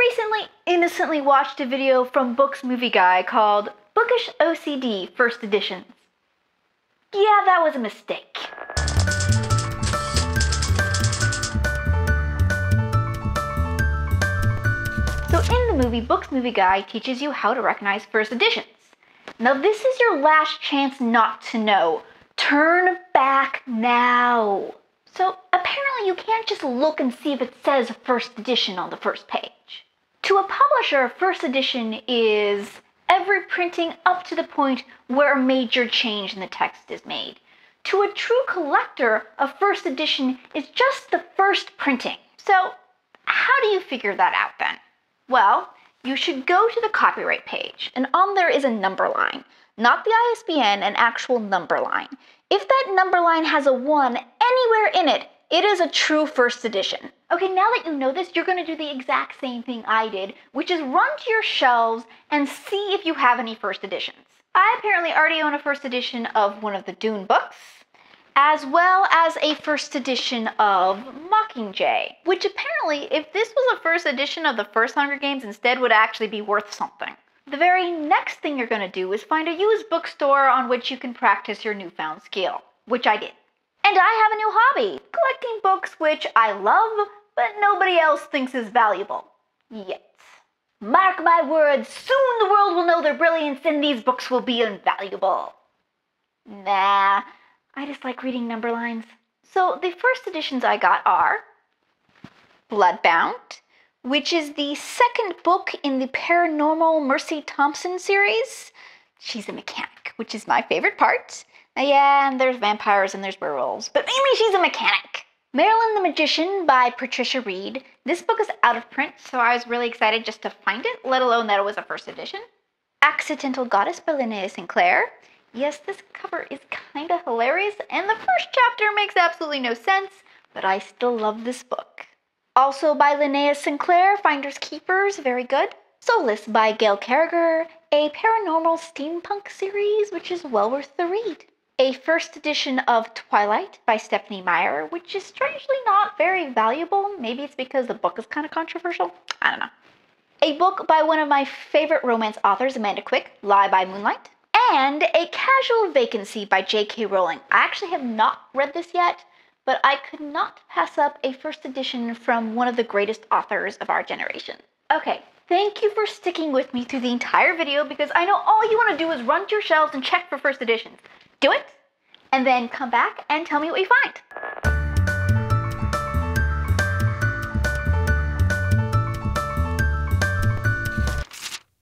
recently innocently watched a video from BookMovieGuy called Bookish OCD First Editions. Yeah, that was a mistake. So in the movie, BookMovieGuy teaches you how to recognize first editions. Now this is your last chance not to know. Turn back now. So apparently you can't just look and see if it says first edition on the first page. To a publisher, first edition is every printing up to the point where a major change in the text is made. To a true collector, a first edition is just the first printing. So how do you figure that out then? Well, you should go to the copyright page, and on there is a number line, not the ISBN, an actual number line. If that number line has a 1 anywhere in it, it is a true first edition. Okay, now that you know this, you're going to do the exact same thing I did, which is run to your shelves and see if you have any first editions. I apparently already own a first edition of one of the Dune books, as well as a first edition of Mockingjay, which apparently, if this was a first edition of the first Hunger Games, instead would actually be worth something. The very next thing you're going to do is find a used bookstore on which you can practice your newfound skill, which I did. And I have a new hobby, collecting books which I love, but nobody else thinks is valuable. Yet. Mark my words, soon the world will know their brilliance and these books will be invaluable. Nah, I just like reading number lines. So the first editions I got are Bloodbound, which is the second book in the Paranormal Mercy Thompson series. She's a mechanic, which is my favorite part. Yeah, and there's vampires and there's werewolves, but mainly she's a mechanic. Marilyn The Magician by Patricia Reed. This book is out of print, so I was really excited just to find it, let alone that it was a first edition. Accidental Goddess by Linnea Sinclair. Yes, this cover is kind of hilarious, and the first chapter makes absolutely no sense, but I still love this book. Also by Linnea Sinclair, Finders Keepers, very good. Solace by Gail Carriger, a paranormal steampunk series, which is well worth the read. A first edition of Twilight by Stephanie Meyer, which is strangely not very valuable. Maybe it's because the book is kind of controversial. I don't know. A book by one of my favorite romance authors, Amanda Quick, Lie by Moonlight. And A Casual Vacancy by J.K. Rowling. I actually have not read this yet, but I could not pass up a first edition from one of the greatest authors of our generation. Okay, thank you for sticking with me through the entire video because I know all you want to do is run to your shelves and check for first editions. Do it, and then come back and tell me what you find.